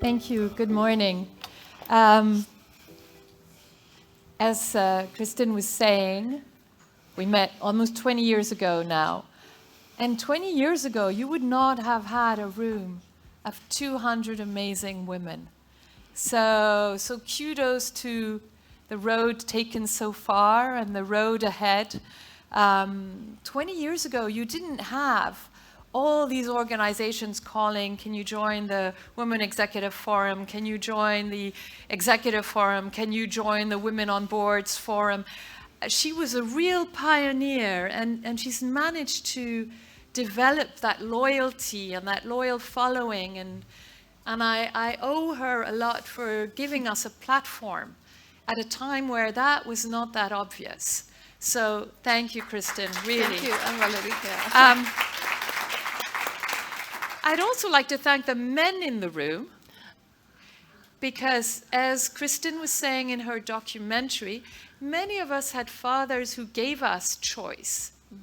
Thank you. Good morning. As Kristen was saying, we met almost 20 years ago now. And 20 years ago, you would not have had a room of 200 amazing women. So kudos to the road taken so far and the road ahead. 20 years ago, you didn't have all these organizations calling, can you join the Women Executive Forum? Can you join the Executive Forum? Can you join the Women on Boards Forum? She was a real pioneer, and she's managed to develop that loyalty and that loyal following. And I owe her a lot for giving us a platform at a time where that was not that obvious. So thank you, Kristen, really. Thank you, Anne-Valerie. I'd also like to thank the men in the room, because as Kristen was saying in her documentary, many of us had fathers who gave us choice. I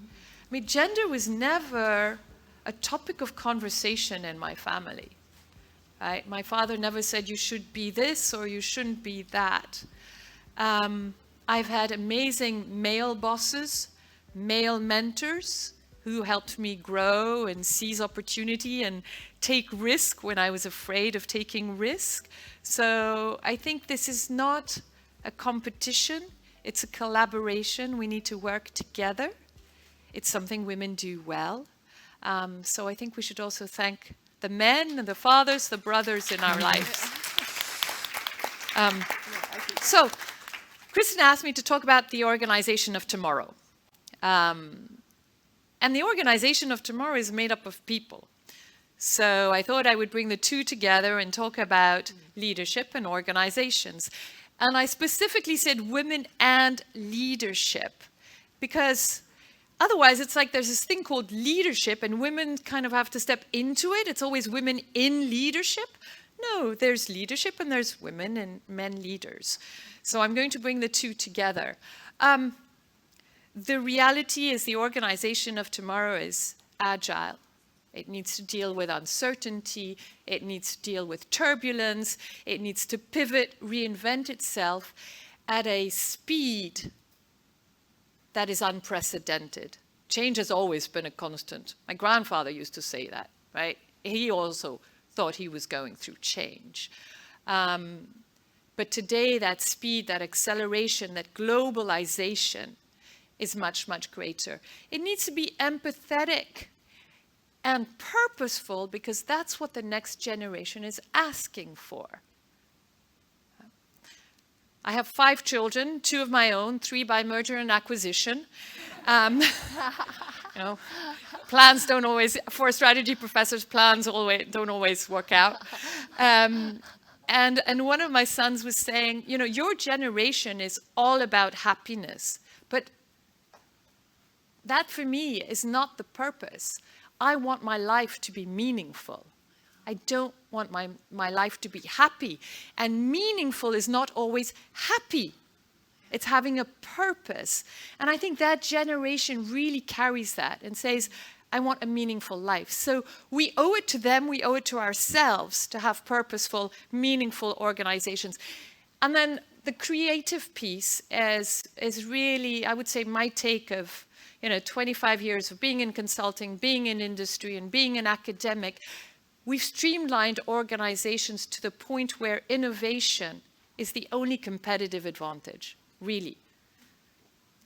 mean, gender was never a topic of conversation in my family. Right? My father never said you should be this or you shouldn't be that. I've had amazing male bosses, male mentors, who helped me grow and seize opportunity and take risk when I was afraid of taking risk. So I think this is not a competition, it's a collaboration. We need to work together. It's something women do well. So I think we should also thank the men and the fathers, the brothers in our lives. So Kristen asked me to talk about the organization of tomorrow. And the organization of tomorrow is made up of people. So I thought I would bring the two together and talk about leadership and organizations. And I specifically said women and leadership, because otherwise it's like there's this thing called leadership and women kind of have to step into it. It's always women in leadership. No, there's leadership and there's women and men leaders. So I'm going to bring the two together. The reality is the organization of tomorrow is agile. It needs to deal with uncertainty. It needs to deal with turbulence. It needs to pivot, reinvent itself at a speed that is unprecedented. Change has always been a constant. My grandfather used to say that, right? He also thought he was going through change. But today, that speed, that acceleration, that globalization is much, much greater. It needs to be empathetic and purposeful, because that's what the next generation is asking for. I have 5 children, 2 of my own, 3 by merger and acquisition. Plans don't always, for strategy professors, plans don't always work out. And one of my sons was saying, your generation is all about happiness, but that for me is not the purpose. I want my life to be meaningful. I don't want my life to be happy. And meaningful is not always happy. It's having a purpose. And I think that generation really carries that and says, I want a meaningful life. So we owe it to them, we owe it to ourselves to have purposeful, meaningful organizations. And then the creative piece is really, I would say, my take of 25 years of being in consulting, being in industry, and being an academic. We've streamlined organizations to the point where innovation is the only competitive advantage, really.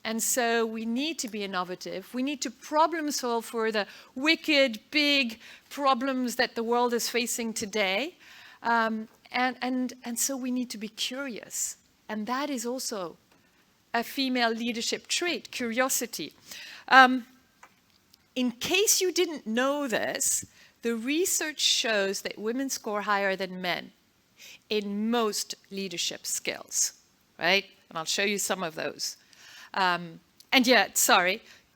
And so we need to be innovative. We need to problem solve for the wicked, big problems that the world is facing today. And so we need to be curious. And that is also a female leadership trait, curiosity. In case you didn't know this, the research shows that women score higher than men in most leadership skills, right? And I'll show you some of those. And yet,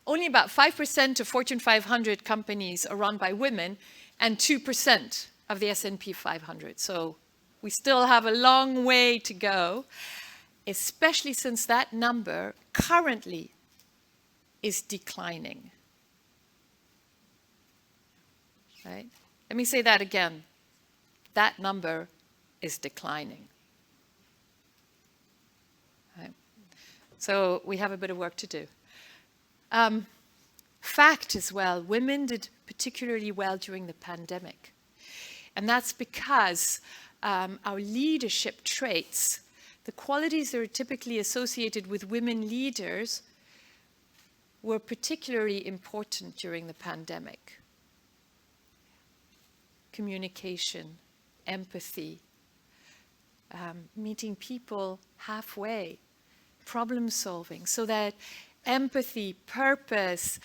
only about 5% of Fortune 500 companies are run by women and 2% of the S&P 500. So we still have a long way to go, especially since that number currently is declining. Right? Let me say that again. That number is declining. Right? So we have a bit of work to do. Fact as well, women did particularly well during the pandemic. And that's because our leadership traits, the qualities that are typically associated with women leaders, were particularly important during the pandemic. Communication, empathy, meeting people halfway, problem solving, so that empathy, purpose,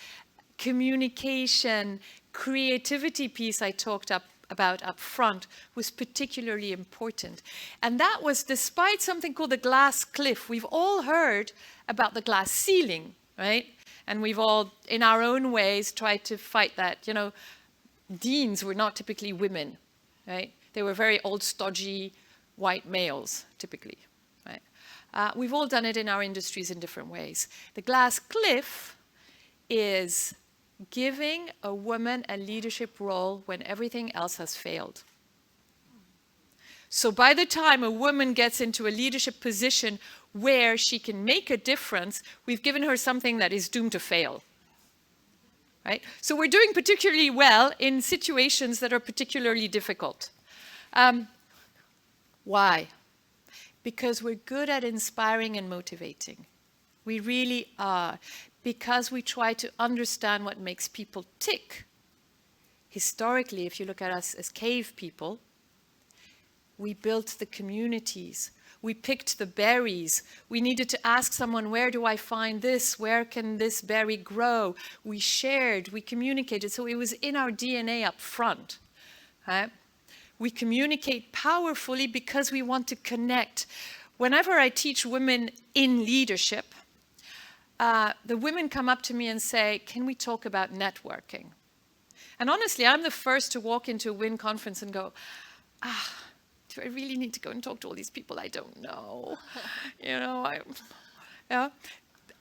communication, creativity piece I talked about up front was particularly important. And that was despite something called the glass cliff. We've all heard about the glass ceiling, right? And we've all, in our own ways, tried to fight that. You know, deans were not typically women, right? They were very old, stodgy, white males, typically, right? We've all done it in our industries in different ways. The glass cliff is giving a woman a leadership role when everything else has failed. So by the time a woman gets into a leadership position where she can make a difference, we've given her something that is doomed to fail. Right? So we're doing particularly well in situations that are particularly difficult. Why? Because we're good at inspiring and motivating. We really are. Because we try to understand what makes people tick. Historically, if you look at us as cave people, we built the communities. We picked the berries. We needed to ask someone, where do I find this? Where can this berry grow? We shared, we communicated. So it was in our DNA up front. Right? We communicate powerfully because we want to connect. Whenever I teach women in leadership, the women come up to me and say, can we talk about networking? And honestly, I'm the first to walk into a WIN conference and go, do I really need to go and talk to all these people I don't know? You know, yeah.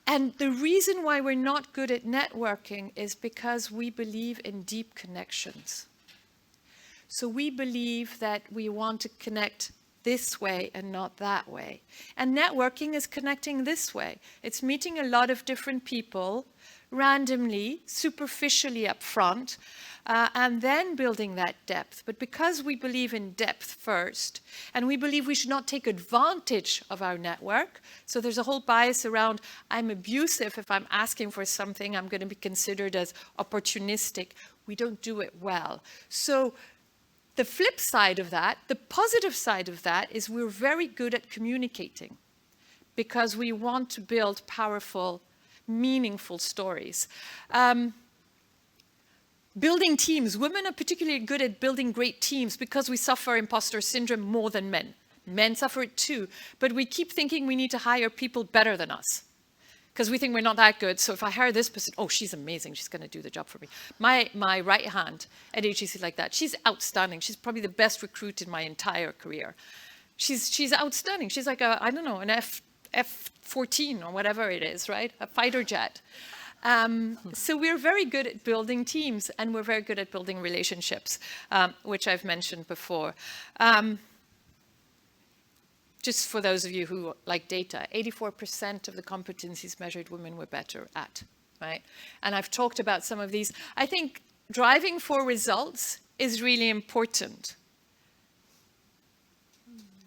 And the reason why we're not good at networking is because we believe in deep connections. So we believe that we want to connect this way and not that way. And networking is connecting this way. It's meeting a lot of different people randomly, superficially up front, and then building that depth. But because we believe in depth first, and we believe we should not take advantage of our network, so there's a whole bias around, I'm abusive if I'm asking for something, I'm going to be considered as opportunistic. We don't do it well. So the flip side of that, the positive side of that, is we're very good at communicating because we want to build powerful, meaningful stories. Building teams. Women are particularly good at building great teams because we suffer imposter syndrome more than men. Men suffer it too, but we keep thinking we need to hire people better than us because we think we're not that good. So if I hire this person, oh, she's amazing. She's going to do the job for me. My right hand at HEC like that. She's outstanding. She's probably the best recruit in my entire career. She's outstanding. She's like I don't know, an F-14 or whatever it is, right? A fighter jet. So we're very good at building teams and we're very good at building relationships, which I've mentioned before. Just for those of you who like data, 84% of the competencies measured women were better at, right? And I've talked about some of these. I think driving for results is really important.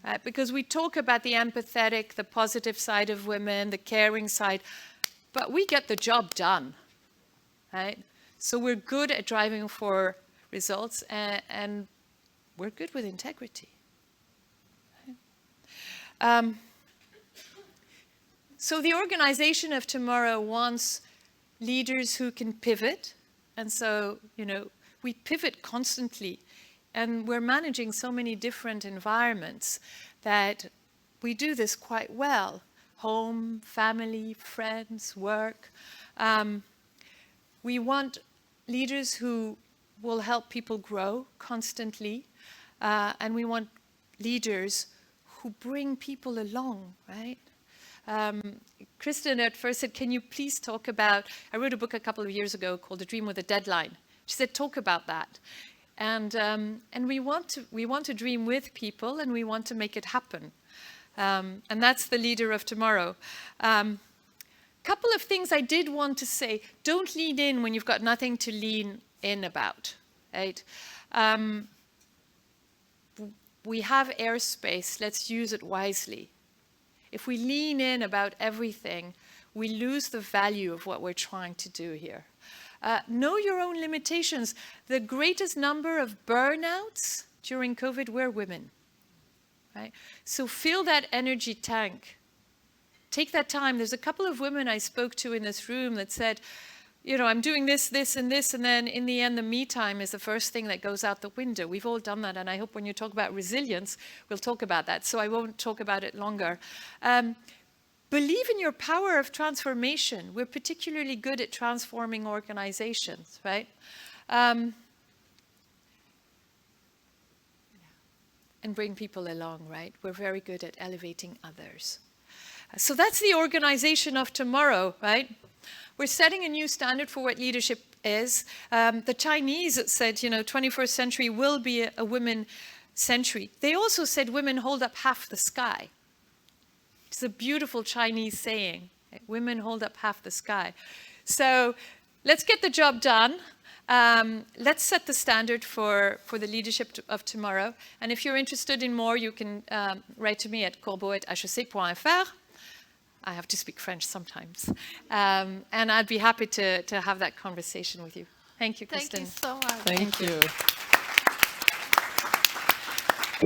Right? Because we talk about the empathetic, the positive side of women, the caring side, but we get the job done, right? So we're good at driving for results and we're good with integrity. So the organization of tomorrow wants leaders who can pivot. And so, you know, we pivot constantly. And we're managing so many different environments that we do this quite well. Home, family, friends, work. We want leaders who will help people grow constantly. And we want leaders who bring people along, right? Kristen at first said, can you please talk about, I wrote a book a couple of years ago called A Dream with a Deadline. She said, talk about that. And we want to dream with people, and we want to make it happen. And that's the leader of tomorrow. Couple of things I did want to say. Don't lean in when you've got nothing to lean in about, right? We have airspace, let's use it wisely. If we lean in about everything, we lose the value of what we're trying to do here. Know your own limitations. The greatest number of burnouts during COVID were women, right? So fill that energy tank. Take that time. There's a couple of women I spoke to in this room that said, you know, I'm doing this, this, and this, and then in the end, the me time is the first thing that goes out the window. We've all done that, and I hope when you talk about resilience, we'll talk about that, so I won't talk about it longer. Believe in your power of transformation. We're particularly good at transforming organizations, right? And bring people along, right? We're very good at elevating others. So that's the organization of tomorrow, right? We're setting a new standard for what leadership is. The Chinese said, you know, 21st century will be a women century. They also said women hold up half the sky. It's a beautiful Chinese saying. Women hold up half the sky. So let's get the job done. Let's set the standard for the leadership of tomorrow. And if you're interested in more, you can write to me at corboz@hec.fr. I have to speak French sometimes. And I'd be happy to have that conversation with you. Thank you, Kristen. Thank you so much. Thank you.